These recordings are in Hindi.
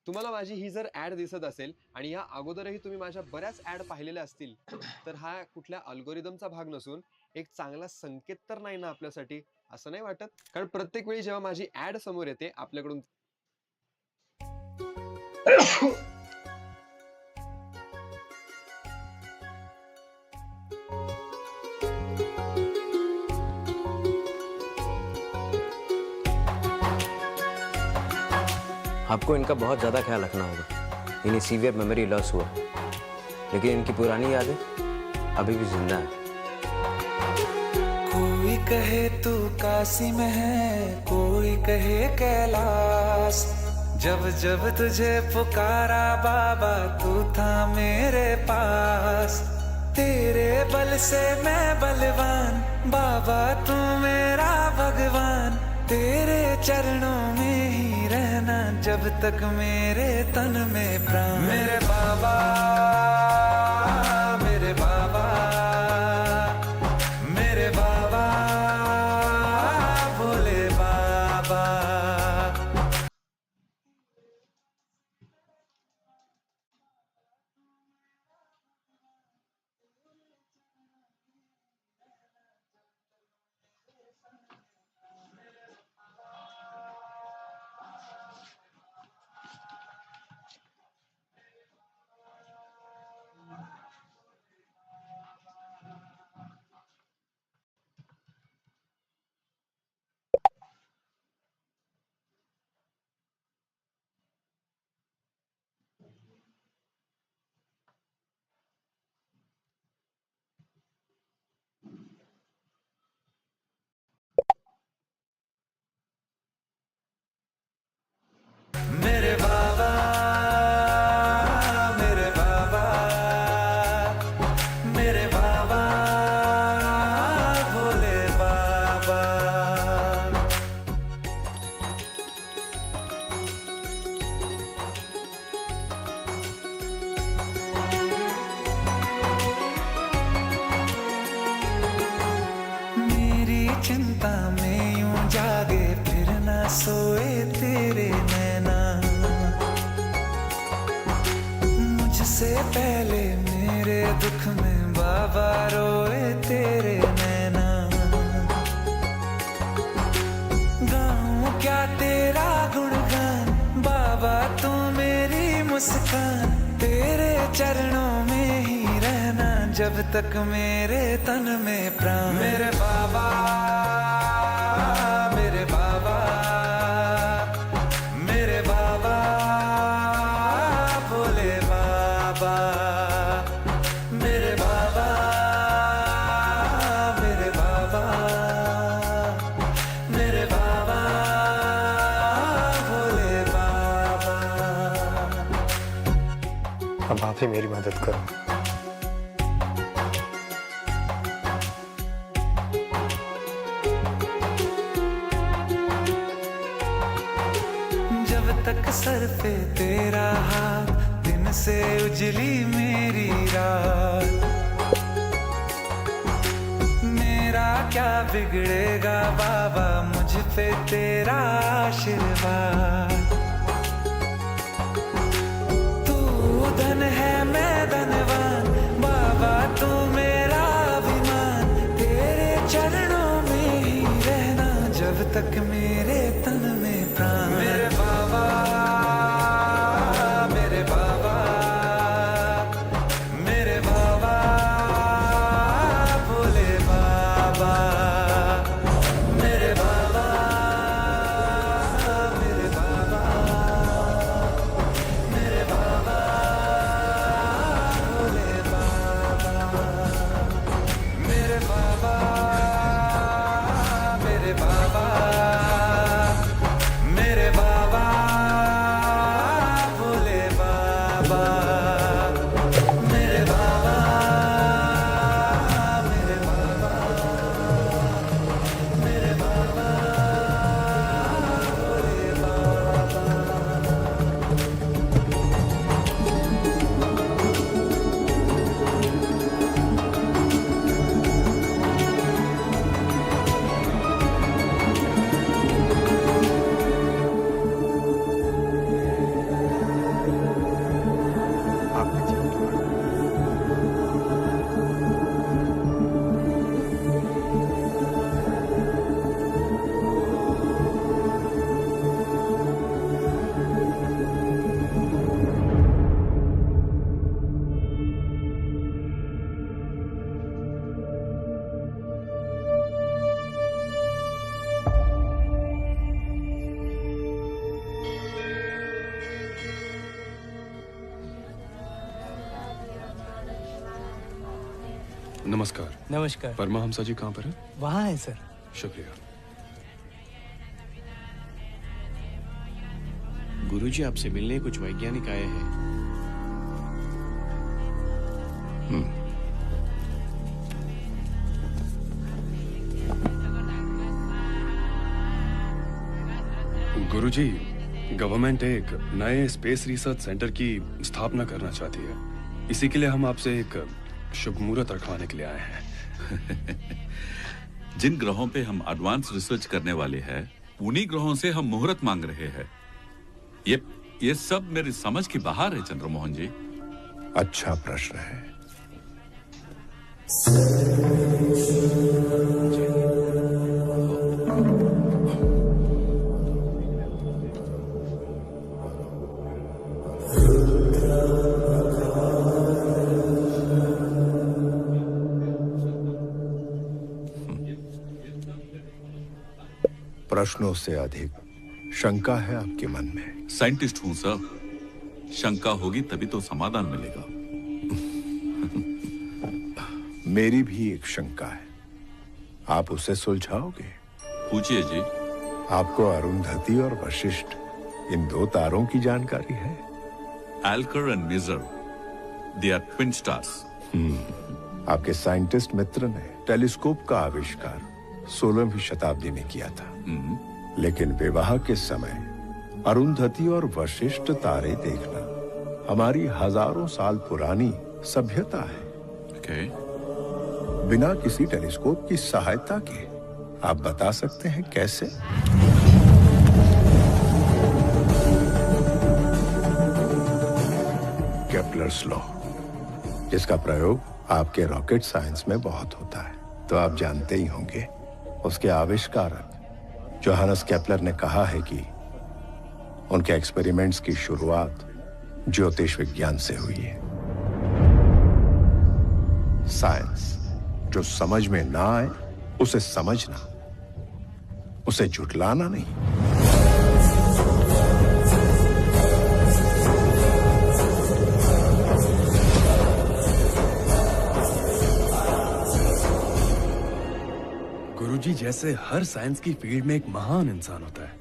तुम्हाला माझी ही जर ऍड दिसत असेल आणि या अगोदरही तुम्ही माझ्या बऱ्याच ऍड पाहिलेल्या असतील, तर हा कुठल्या अल्गोरिदमचा भाग नसून एक चांगला संकेत तर नाही ना आपल्यासाठी, असं नाही वाटत? कारण प्रत्येक वेळी जेव्हा माझी ऍड समोर येते आपल्याकडून आपको इनका बहुत ज़्यादा ख्याल रखना होगा। इन्हें सीवियर मेमोरी लॉस हुआ, लेकिन इनकी पुरानी यादें अभी भी जिंदा है। कोई कहे तू काशी में है, कोई कहे कैलाश। जब जब तुझे पुकारा बाबा तू था मेरे पास। तेरे बल से मैं बलवान, बाबा तू मेरा भगवान। तेरे चरणों में ही रहना जब तक मेरे तन में प्राण। मेरे बाबा, मेरे बाबा, मेरे बाबा, भोले बाबा। मेरे बाबा, मेरे बाबा, मेरे बाबा, भोले बाबा। मेरी चिंता में यूं जागे फिर ना सोए तेरे नैना। मुझसे पहले मेरे दुख में बाबा रोए तेरे नैना। गाऊं क्या तेरा गुणगान, बाबा तू मेरी मुस्कान। तेरे चरणों में ही रहना जब तक मेरे तन में प्राण। मेरे बाबा, मेरे बाबा, मेरे बाबा, भोले बाबा। मेरे बाबा, मेरे बाबा, मेरे बाबा, भोले बाबा। अब आप ही मेरी मदद करो। जब तक सर पे तेरा हाथ, दिन से उजली मेरी रात। मेरा क्या बिगड़ेगा बाबा मुझ पे तेरा आशीर्वाद। तू धन है मैं धनवान, बाबा तू मेरा अभिमान। तेरे चरणों में ही रहना जब तक मेरे तन में प्राण। मेरे बाबा, मेरे बाबा, मेरे बाबा, भोले बाबा। मेरे बाबा, मेरे बाबा, मेरे बाबा, भोले बाबा। मेरे बाबा, मेरे बाबा, नमस्कार। नमस्कार। परमहंसा जी कहाँ पर है? वहाँ है सर। शुक्रिया। गुरुजी आपसे मिलने कुछ वैज्ञानिक आए हैं। गुरुजी, गवर्नमेंट एक नए स्पेस रिसर्च सेंटर की स्थापना करना चाहती है। इसी के लिए हम आपसे एक शुभ मुहूर्त रखवाने के लिए आए हैं। जिन ग्रहों पे हम एडवांस रिसर्च करने वाले हैं, उन्हीं ग्रहों से हम मुहूर्त मांग रहे हैं। ये सब मेरी समझ की बाहर है चंद्रमोहन जी। अच्छा प्रश्न है। प्रश्नों से अधिक शंका है आपके मन में। साइंटिस्ट हूं सर, शंका होगी तभी तो समाधान मिलेगा। मेरी भी एक शंका है, आप उसे सुलझाओगे? पूछिए जी। आपको अरुंधति और वशिष्ठ इन दो तारों की जानकारी है? Alcor and Mizar, they are twin stars. आपके साइंटिस्ट मित्र ने टेलीस्कोप का आविष्कार 16वीं शताब्दी में किया था, लेकिन विवाह के समय अरुंधति और वशिष्ठ तारे देखना हमारी हजारों साल पुरानी सभ्यता है। बिना किसी टेलीस्कोप की सहायता के आप बता सकते हैं कैसे? केपलर्स लॉ, जिसका प्रयोग आपके रॉकेट साइंस में बहुत होता है, तो आप जानते ही होंगे। उसके आविष्कारक जोहानस केपलर ने कहा है कि उनके एक्सपेरिमेंट्स की शुरुआत ज्योतिष विज्ञान से हुई है। साइंस जो समझ में ना आए उसे समझना, उसे झुठलाना नहीं। गुरुजी, जैसे हर साइंस की फील्ड में एक महान इंसान होता है,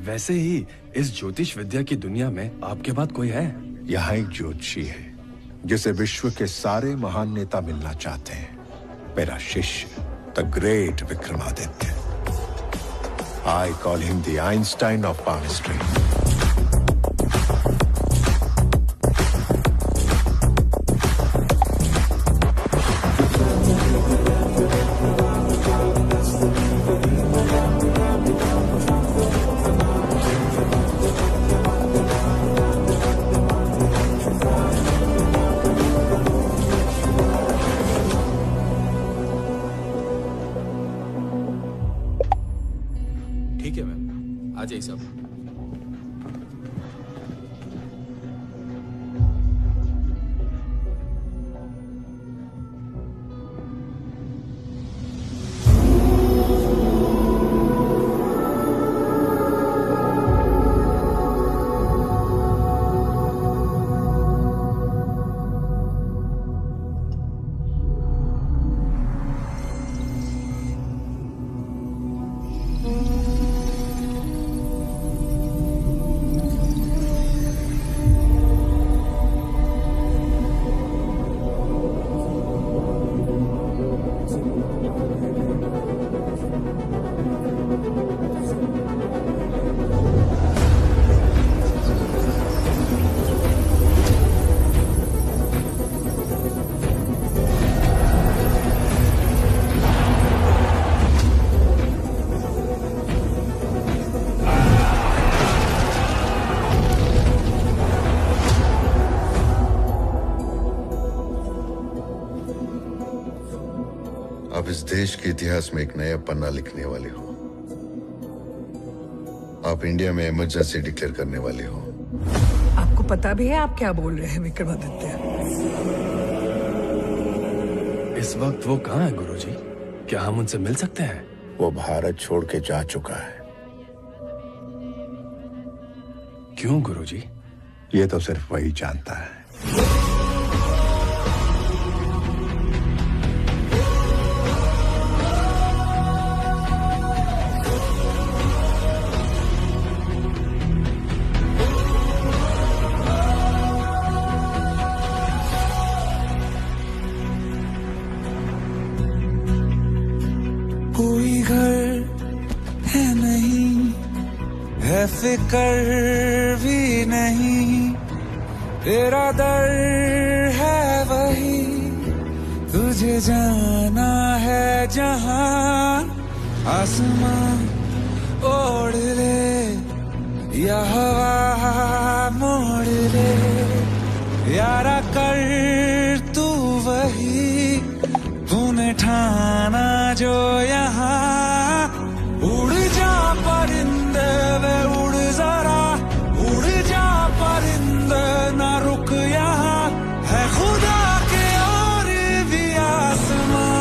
वैसे ही इस ज्योतिष विद्या की दुनिया में आपके बाद कोई है? यहाँ एक ज्योतिषी है जिसे विश्व के सारे महान नेता मिलना चाहते हैं। मेरा शिष्य, the great Vikramaditya. I call him the Einstein of palmistry. ठीक है मैम, आ जाइए साहब। आप इस देश के इतिहास में एक नया पन्ना लिखने वाले हो। आप इंडिया में इमरजेंसी डिक्लेयर करने वाले हो। आपको पता भी है आप क्या बोल रहे हैं विक्रमादित्य? इस वक्त वो कहाँ है गुरुजी? क्या हम उनसे मिल सकते हैं? वो भारत छोड़ के जा चुका है। क्यों गुरुजी? ये तो सिर्फ वही जानता है। बेफिक्र भी नहीं, तेरा दर है वही, तुझे जाना है जहां, आसमां ओढ़ ले या हवा मोड़ ले, यारा कर तू वही, तूने ठाना जो यहाँ, उड़ जा परिंदे वे उड़ जरा, उड़ जा परिंदे ना रुक यहाँ, है खुदा के और भी आसमां,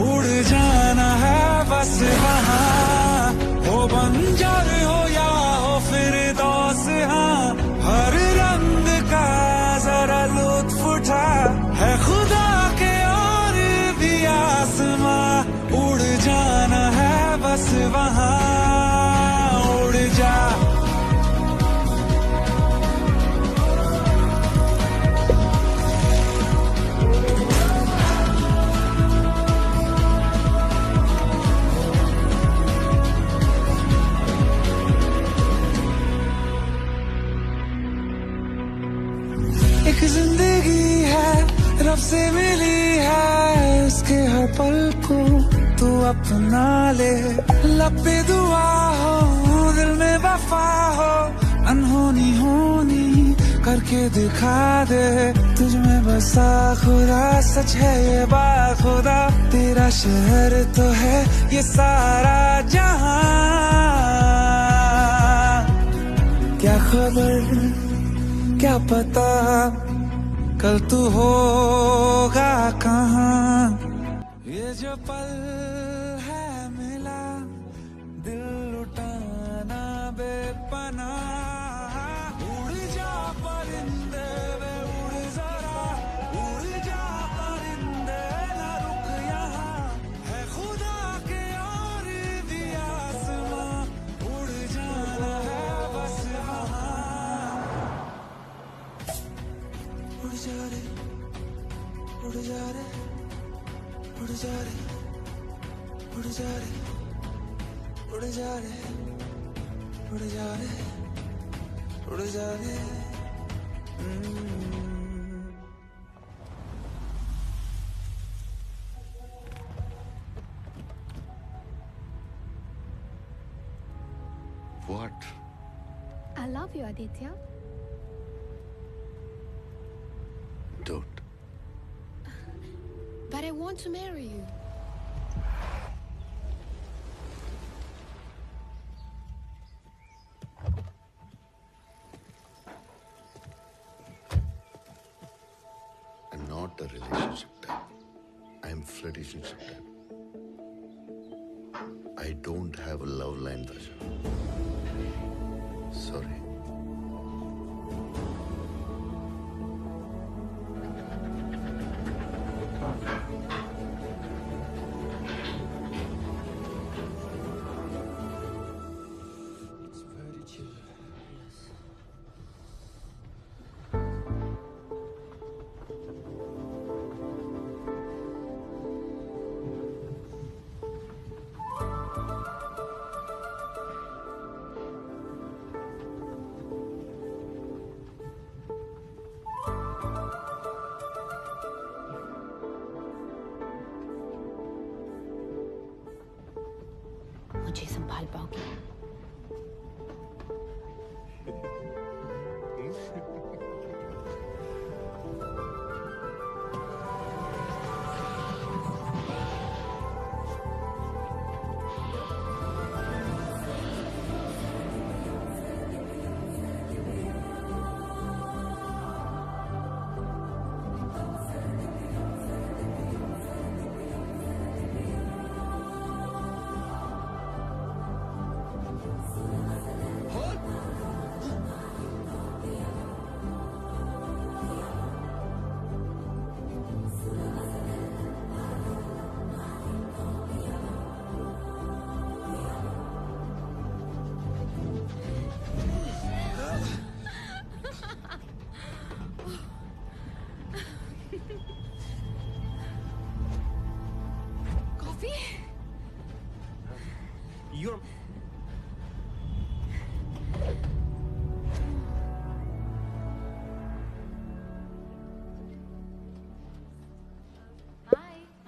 उड़ जाना है बस वहाँ, हो बंजर हो या हो फिर दोस, हाँ हर रंग का जरा लुत्फ उठा, है खुदा के और भी आसमां, उड़ जाना है बस वहाँ, उड़ जा। एक जिंदगी है रब से मिली है, उसके हर पल को तू अपना ले, लब पे दुआ हो दिल में वफा हो, अनहोनी होनी करके दिखा दे, तुझ में बसा खुदा सच है ये बात खुदा, तेरा शहर तो है ये सारा जहां, क्या खबर क्या पता कल तू होगा कहाँ, ये जो पल है मिला दिल लुटाना बेपनाह, उड़ जा परिंदे वे उड़ जरा, उड़ जा परिंदे ना रुक यहाँ, है खुदा के और भी आसमां, उड़ जाना है बस वहाँ, उड़ जा रे उड़ जा रे उड़ जा रे उड़ जा रे उड़ जा रे उड़ जा रे उड़ जा रे। What? I love you, Aditya. Don't. But I want to marry you. I'm not a relationship type. I'm flirtationship type. I don't have a love line, Dasha. Sorry. मुझे संभाल पाओगे?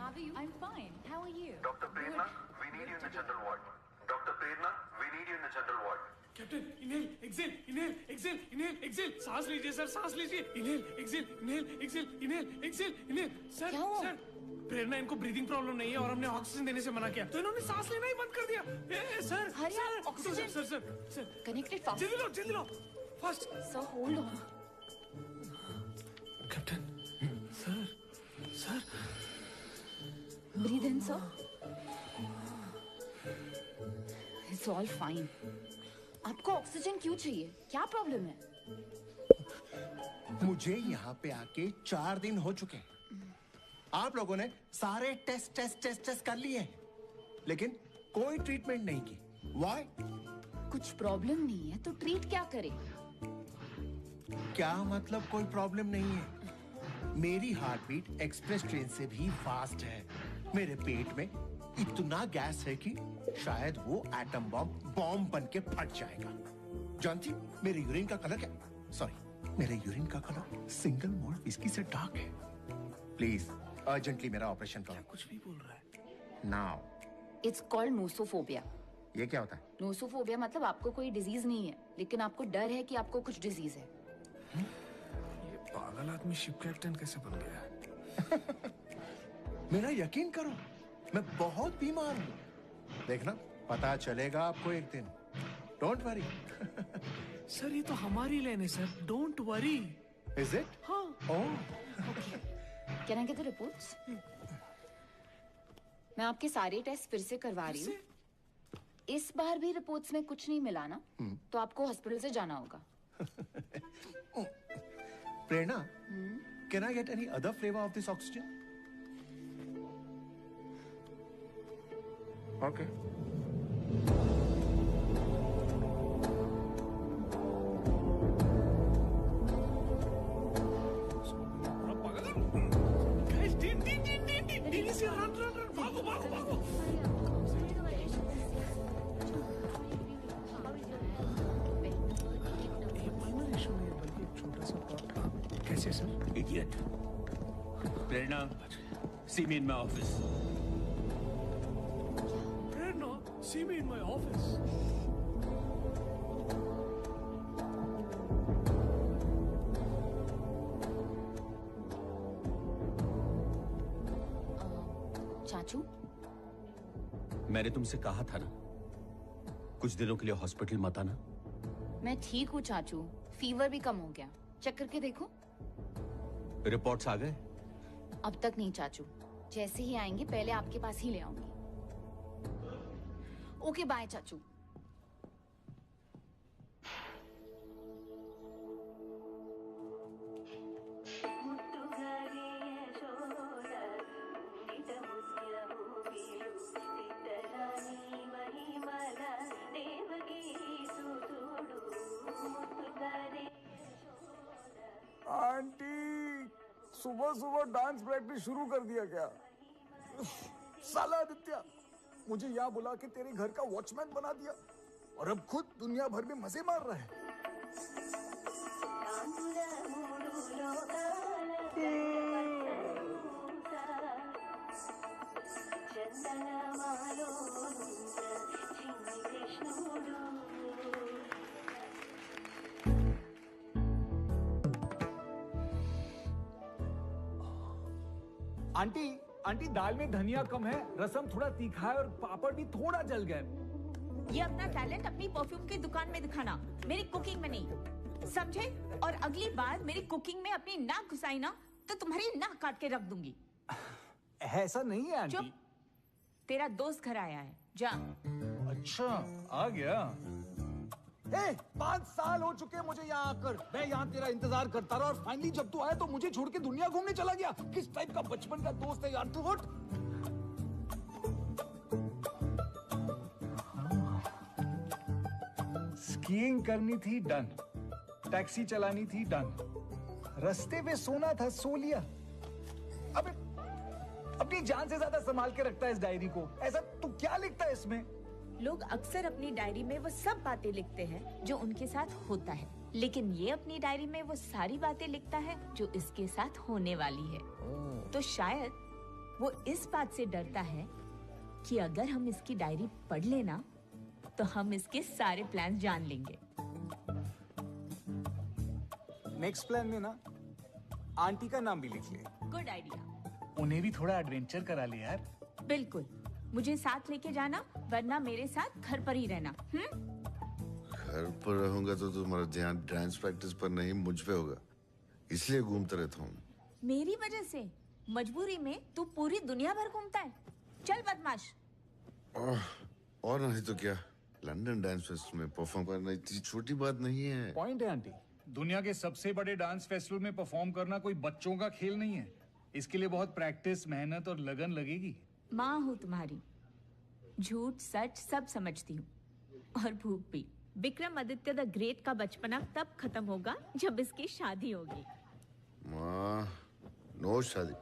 How are you? I'm fine. How are you? Dr. Prerna, we need you in the general ward. Dr. Prerna, we need you in the general ward. Captain, inhale, exhale, inhale, exhale, inhale, exhale, सांस लीजिए सर, सांस लीजिए, inhale, exhale, inhale, exhale, inhale, exhale, inhale, sir, sir, Prerna इनको ब्रीदिंग प्रॉब्लम नहीं है और हमने ऑक्सीजन देने से मना किया, तो इन्होंने सांस लेना ही बंद कर दिया, sir, sir, oxygen, sir, sir, sir, Connected fast. जल्दी लो, fast, Sir, hold on. Captain, sir, Breathe in, sir. It's all fine. आपको ऑक्सीजन क्यों चाहिए? क्या प्रॉब्लम है? मुझे यहाँ पे आके 4 दिन हो चुके हैं। आप लोगों ने सारे टेस्ट कर लिए, लेकिन कोई ट्रीटमेंट नहीं की। Why? कुछ प्रॉब्लम नहीं है तो ट्रीट क्या करें? क्या मतलब कोई प्रॉब्लम नहीं है? मेरी हार्ट बीट एक्सप्रेस ट्रेन से भी फास्ट है। मेरे पेट में इतना गैस है कि शायद वो एटम बॉम्ब बन के फट जाएगा। जानती, मेरे यूरिन का कलर क्या? सॉरी, मेरे यूरिन का कलर सिंगल मोल्ट विस्की से डार्क है। प्लीज अर्जेंटली मेरा ऑपरेशन करो। कुछ भी बोल रहा है। नाउ। It's called nosophobia. ये क्या होता है? नोसोफोबिया मतलब आपको कोई डिजीज नहीं है, लेकिन आपको डर है कि आपको कुछ डिजीज है। ये पागल आदमी शिप कैप्टन कैसे बन गया? मेरा यकीन करो, मैं बहुत बीमार हूँ। देखना, पता चलेगा आपको एक दिन। Don't worry. सर ये तो हमारी लेन है sir, don't worry. Is it? हाँ। ओह। Can I get the reports? मैं आपके सारे टेस्ट फिर से करवा रही हूँ। इस बार भी रिपोर्ट्स में कुछ नहीं मिला ना, तो आपको हॉस्पिटल से जाना होगा। प्रेरणा, can I get any other flavor of this oxygen? Okay. कैसे sir? Idiot. Prerna, see me in my office. Prerna, see me in my office. चाचू, मैंने तुमसे कहा था ना, कुछ दिनों के लिए हॉस्पिटल मत आना। मैं ठीक हूँ चाचू, फीवर भी कम हो गया। चेक करके देखो। रिपोर्ट्स आ गए? अब तक नहीं चाचू, जैसे ही आएंगे पहले आपके पास ही ले आऊंगी। ओके बाय चाचू। आंटी, सुबह सुबह डांस प्रैक्टिस शुरू कर दिया क्या? साला आदित्य, मुझे यहाँ बुला के तेरे घर का वॉचमैन बना दिया और अब खुद दुनिया भर में मजे मार रहा है। आंटी, आंटी दाल में धनिया कम है, रसम थोड़ा तीखा है और पापड़ भी थोड़ा जल गए। ये अपना टैलेंट अपनी परफ्यूम की दुकान में दिखाना, मेरी कुकिंग में नहीं, समझे? और अगली बार मेरी कुकिंग में अपनी नाक घुसाई ना तो तुम्हारी नाक काट के रख दूंगी। ऐसा नहीं है आंटी। चुप, तेरा दोस्त घर आया है, जा। अच्छा, आ गया। 5 साल हो चुके मुझे यहाँ आकर, मैं यहाँ तेरा इंतजार करता रहा और फाइनली जब तू आया तो मुझे छोड़ के दुनिया घूमने चला गया। किस टाइप का बचपन का दोस्त है यार तू? हट। स्कीइंग करनी थी, डन। टैक्सी चलानी थी, डन। रास्ते पे सोना था, सो लिया। अबे अपनी जान से ज्यादा संभाल के रखता है इस डायरी को। ऐसा तू क्या लिखता है इसमें? लोग अक्सर अपनी डायरी में वो सब बातें लिखते हैं जो उनके साथ होता है, लेकिन ये अपनी डायरी में वो सारी बातें लिखता है जो इसके साथ होने वाली है। तो शायद वो इस बात से डरता है कि अगर हम इसकी डायरी पढ़ लेना तो हम इसके सारे प्लान जान लेंगे। नेक्स्ट प्लान में ना आंटी का नाम भी लिख ले। Good idea. उन्हें भी थोड़ा एडवेंचर करा ले यार। बिल्कुल, मुझे साथ लेके जाना, वरना मेरे साथ घर पर ही रहना। घर पर रहूंगा तो तुम्हारा ध्यान डांस प्रैक्टिस पर नहीं मुझ पे होगा, इसलिए घूमता रहता हूँ। मेरी वजह से मजबूरी में तू पूरी दुनिया भर घूमता है। चल बदमाश। और नहीं तो क्या, लंदन डांस फेस्ट में परफॉर्म करना इतनी छोटी बात नहीं है। पॉइंट है आंटी। दुनिया के सबसे बड़े डांस फेस्टिवल में परफॉर्म करना कोई बच्चों का खेल नहीं है। इसके लिए बहुत प्रैक्टिस, मेहनत और लगन लगेगी। माँ हूँ तुम्हारी, झूठ सच सब समझती हूँ, और भूख भी। विक्रमादित्य द ग्रेट का बचपना तब खत्म होगा जब इसकी शादी होगी। माँ, नो शादी।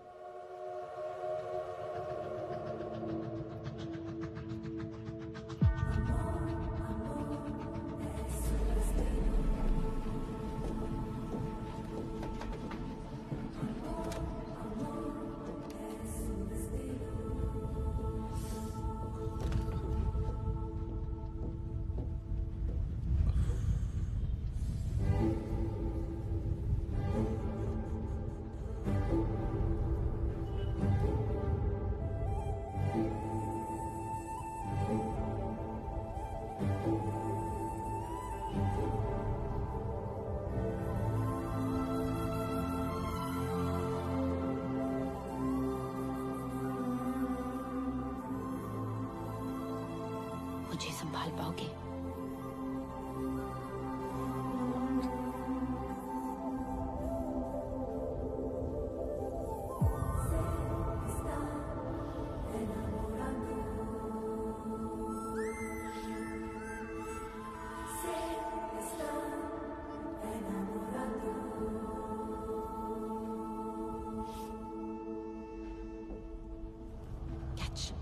मुझे संभाल पाओगे? Catch.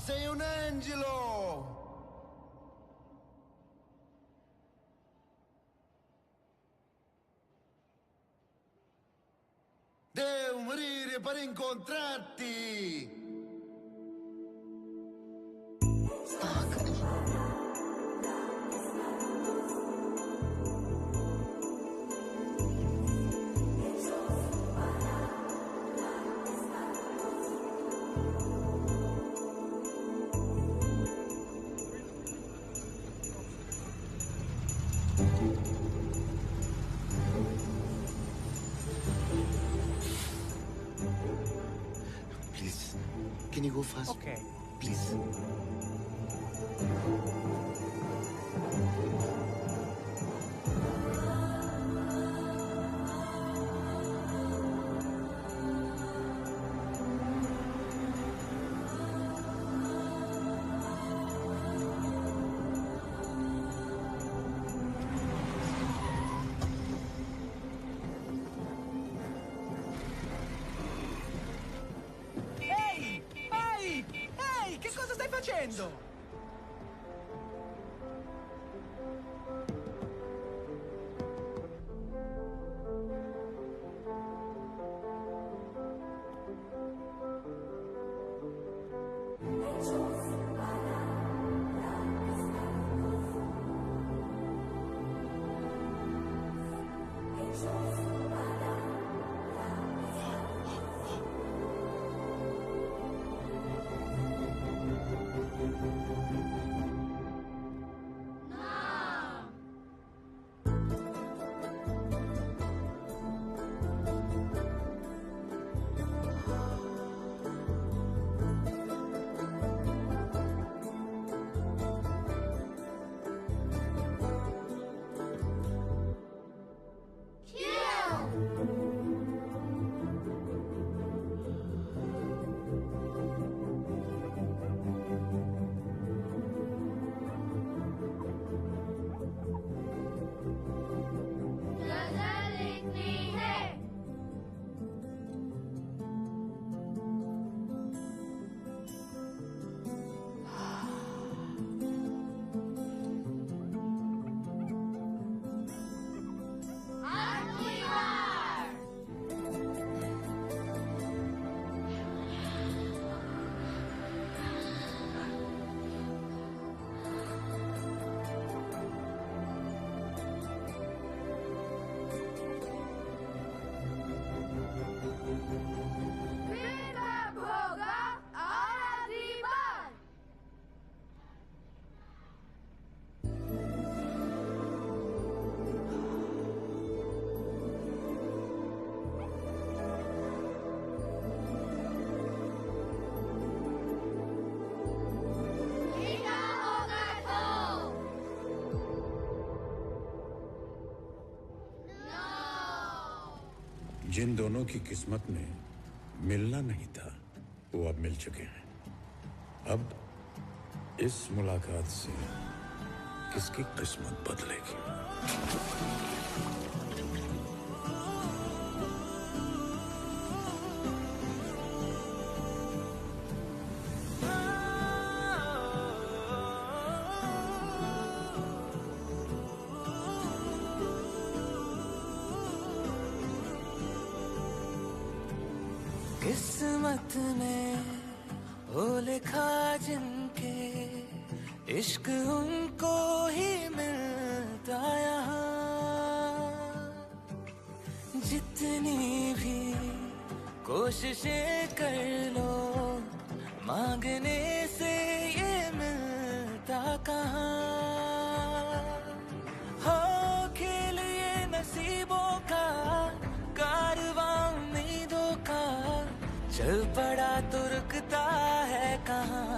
Sei un angelo! Devo morire per incontrarti! Please, can you go fast? Okay. Please. रहने दो। जिन दोनों की किस्मत में मिलना नहीं था वो अब मिल चुके हैं। अब इस मुलाकात से किसकी किस्मत बदलेगी? किस्मत में वो लिखा जिनके इश्क उनको ही मिलता यहाँ। जितनी भी कोशिशें कर लो मांगने से ये मिलता कहाँ। हो खेल ये नसीबों का कारवां उम्मीदों का चल पड़ा तो रुकता है कहाँ।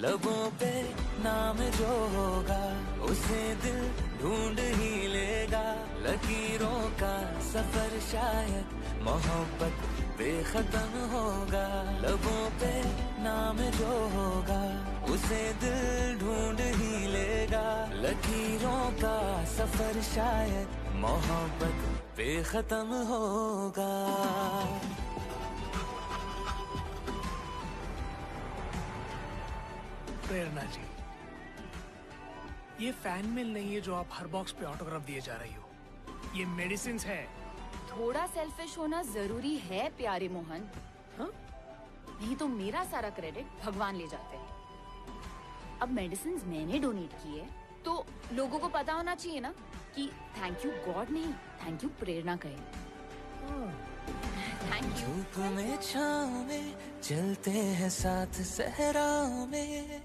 लबों पे नाम जो होगा उसे दिल ढूंढ ही लेगा। लकीरों का सफर शायद मोहब्बत बेखत्म होगा। लबों पे नाम जो होगा उसे दिल ढूंढ ही लेगा। लकीरों का सफर शायद मोहब्बत बेखत्म होगा। प्रेरणा जी, ये फैन मेल नहीं है जो आप हर बॉक्स पे ऑटोग्राफ दिए जा रही हो। ये मेडिसिन है। थोड़ा सेल्फिश होना जरूरी है प्यारे मोहन। हाँ? नहीं तो मेरा सारा क्रेडिट भगवान ले जाते हैं। अब मेडिसिन मैंने डोनेट किए तो लोगों को पता होना चाहिए ना कि थैंक यू गॉड नहीं, थैंक यू प्रेरणा कहे। Thank you. धूप में छाँव में चलते हैं साथ सहराओं में।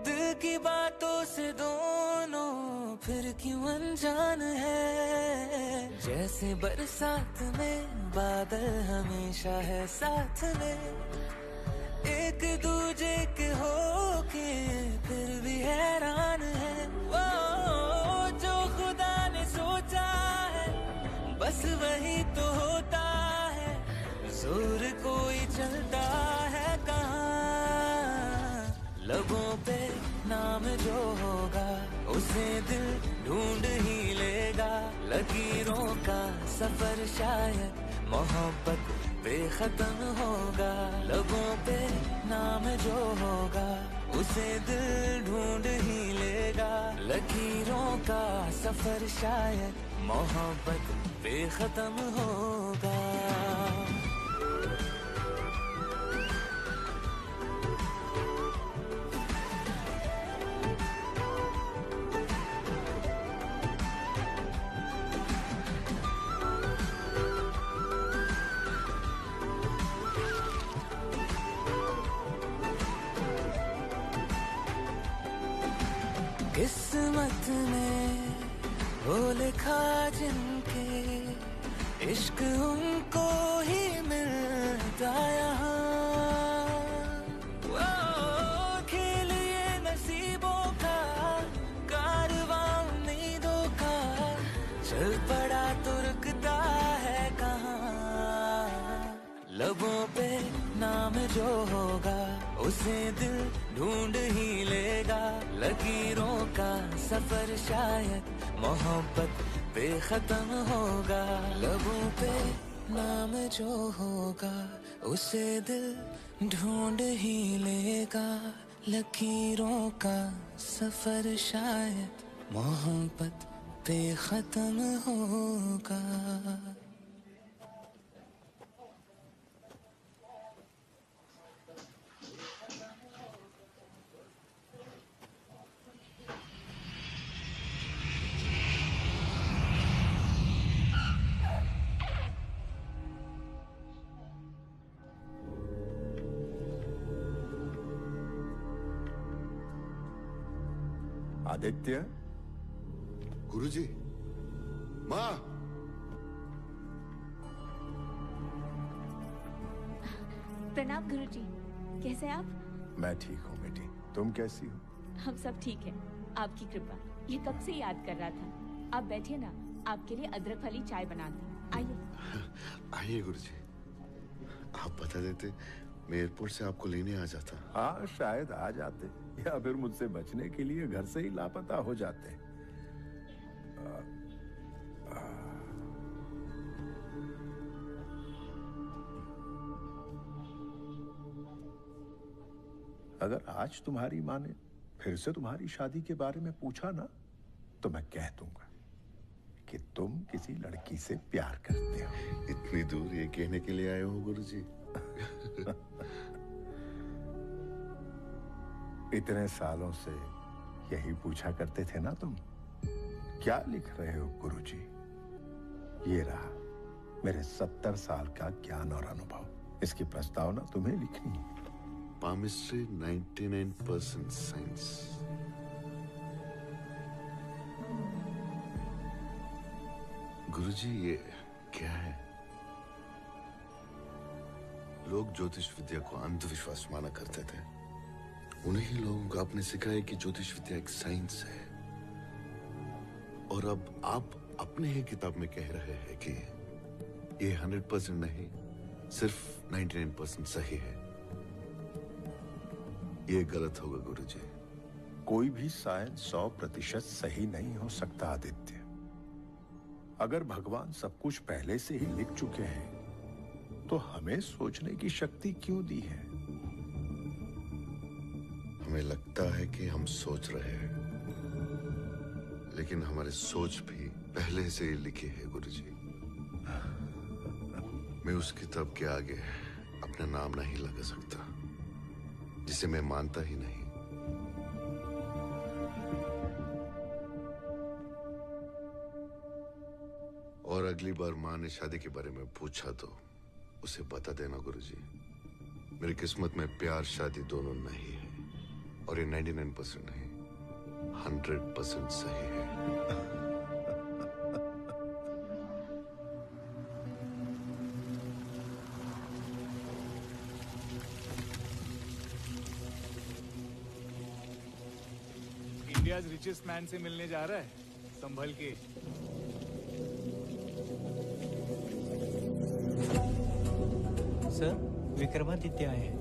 दिल की बातों से दोनों फिर क्यों अनजान है। जैसे बरसात में बादल हमेशा है साथ में। एक दूजे के होके फिर भी हैरान है। वो जो खुदा ने सोचा है बस वही तो होता है। जोर कोई चलता है कहाँ। लबों पे नाम जो होगा उसे दिल ढूंढ ही लेगा। लकीरों का सफर शायद मोहब्बत बेखत्म होगा, लबों पे नाम जो होगा उसे दिल ढूंढ ही लेगा। लकीरों का सफर शायद मोहब्बत बेखत्म होगा। किस्मत में वो लिखा जिनके इश्क उनको ही मिलता यहाँ। वो खेल ये नसीबों का कारवां उम्मीदों का चल पड़ा तो रुकता है कहाँ। लबों पे नाम जो होगा उसे दिल ढूंढ ही लेगा। लकीरों का सफर शायद मोहब्बत बेखत्म होगा, लबों पे नाम जो होगा उसे दिल ढूंढ ही लेगा। लकीरों का सफर शायद मोहब्बत बेखत्म होगा। आदित्य, गुरुजी, माँ। प्रणाम गुरुजी, कैसे हैं आप? मैं ठीक हूँ बेटी, तुम कैसी हो? हम सब ठीक हैं, आपकी कृपा। ये कब से याद कर रहा था। आप बैठिए ना, आपके लिए अदरक वाली चाय बनाती हूँ। आइए। आइए गुरुजी, आप बता देते मैं एयरपोर्ट से आपको लेने आ जाता। हाँ, शायद आ जाते या फिर मुझसे बचने के लिए घर से ही लापता हो जाते। अगर आज तुम्हारी माँ ने फिर से तुम्हारी शादी के बारे में पूछा ना, तो मैं कह दूंगा कि तुम किसी लड़की से प्यार करते हो। इतनी दूर ये कहने के लिए आए हो गुरुजी? इतने सालों से यही पूछा करते थे ना तुम। क्या लिख रहे हो गुरुजी? ये रहा मेरे 70 साल का ज्ञान और अनुभव। इसकी प्रस्तावना तुम्हें लिखनी है। Palmistry 99% science. गुरुजी, ये क्या है? लोग ज्योतिष विद्या को अंधविश्वास माना करते थे। उन्हीं लोगों को आपने सिखाया कि ज्योतिष विद्या एक साइंस है, और अब आप अपने ही किताब में कह रहे हैं कि ये 100% नहीं, सिर्फ 99% सही है। ये गलत होगा गुरुजी। कोई भी साइंस 100% सही नहीं हो सकता आदित्य। अगर भगवान सब कुछ पहले से ही लिख चुके हैं, तो हमें सोचने की शक्ति क्यों दी है? हमें लगता है कि हम सोच रहे हैं, लेकिन हमारे सोच भी पहले से ही लिखी है गुरुजी। मैं उस किताब के आगे अपना नाम नहीं लगा सकता, जिसे मैं मानता ही नहीं। और अगली बार माँ ने शादी के बारे में पूछा तो उसे बता देना गुरुजी, मेरी किस्मत में प्यार शादी दोनों नहीं है, और ये 99% नहीं, 100% सही है। इंडियाज रिचेस्ट मैन से मिलने जा रहा है, संभल के। सर, विक्रमादित्य आए हैं।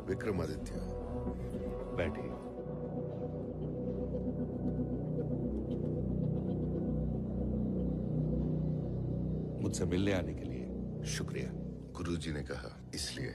विक्रमादित्य, बैठिए। मुझसे मिलने आने के लिए शुक्रिया। गुरुजी ने कहा इसलिए।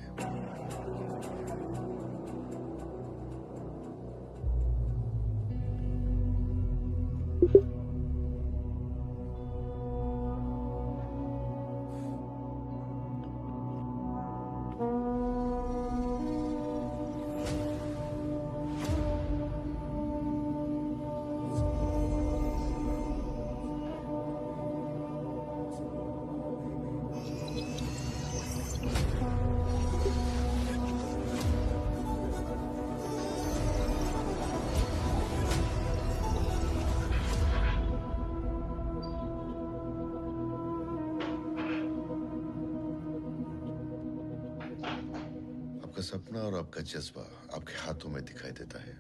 आपका सपना और आपका जज्बा आपके हाथों में दिखाई देता है।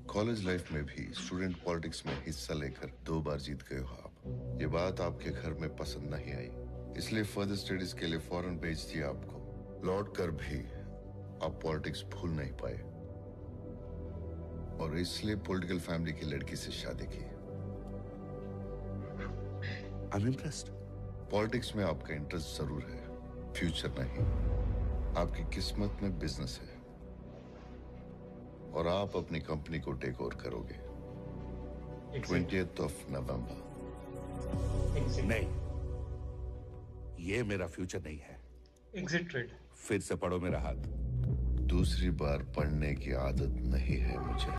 कॉलेज लाइफ में भी स्टूडेंट पॉलिटिक्स में हिस्सा लेकर 2 बार जीत गए हो आप। ये बात आपके घर में पसंद नहीं आई, इसलिए फर्दर स्टडीज के लिए फॉरेन भेज दिया आपको। लौट कर भी आप पॉलिटिक्स भूल नहीं पाए और इसलिए पॉलिटिकल फैमिली की लड़की से शादी की। I am impressed. पॉलिटिक्स में आपका इंटरेस्ट जरूर है, फ्यूचर नहीं। आपकी किस्मत में बिजनेस है और आप अपनी कंपनी को टेक ओवर करोगे 20th of November। नहीं, ये मेरा फ्यूचर नहीं है। Exit trade. फिर से पढ़ो मेरा हाथ। दूसरी बार पढ़ने की आदत नहीं है मुझे।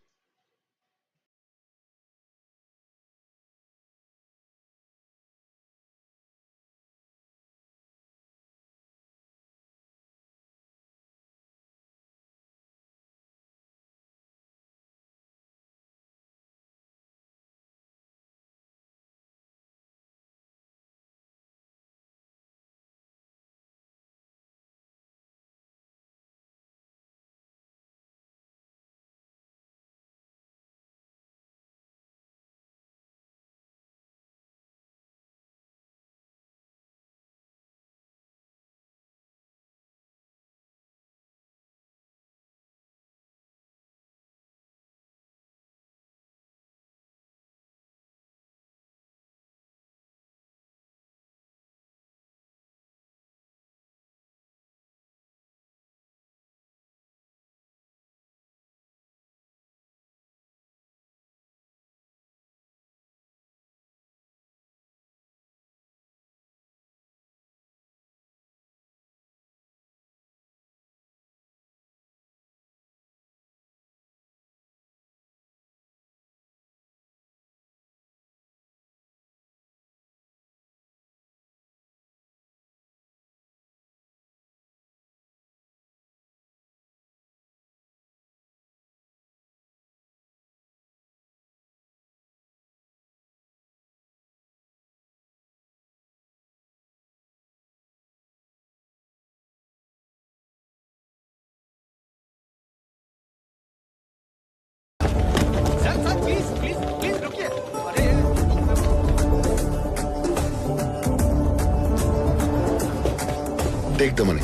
Take the money.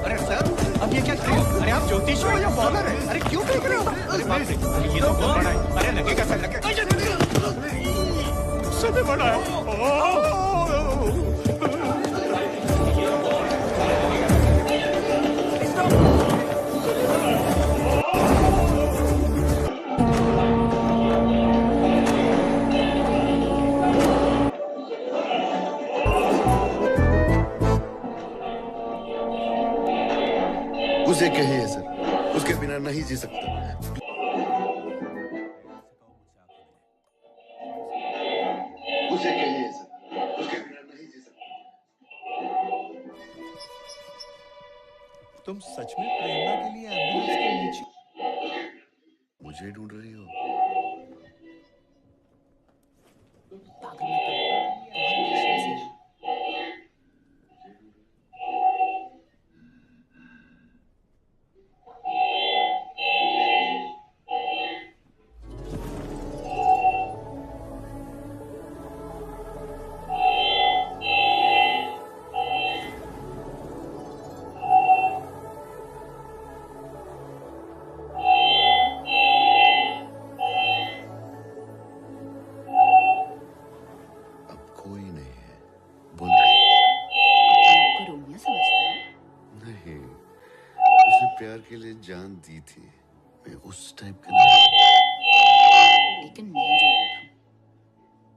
अरे सर, अब ये क्या कर रहे हो? अरे आप ज्योतिष हो या बॉलर है? अरे क्यों फेंक रहे हो? अरे बाप रे, ये तो बहुत बड़ा है। अरे लगेगा सर, लगेगा। सबसे बड़ा है। उसे कहिए सर, उसके बिना नहीं जी सकता। उसे कहिए सर, उसके बिना नहीं जी सकता। तुम सच में प्रेरणा के लिए एम्बुलेंस के नीचे मुझे ढूंढ रही हो? दी थी मैं उस टाइप का नहीं। लेकिन मैं जो बोलूं,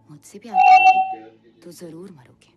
मुझसे प्यार करोगे तो जरूर मरोगे।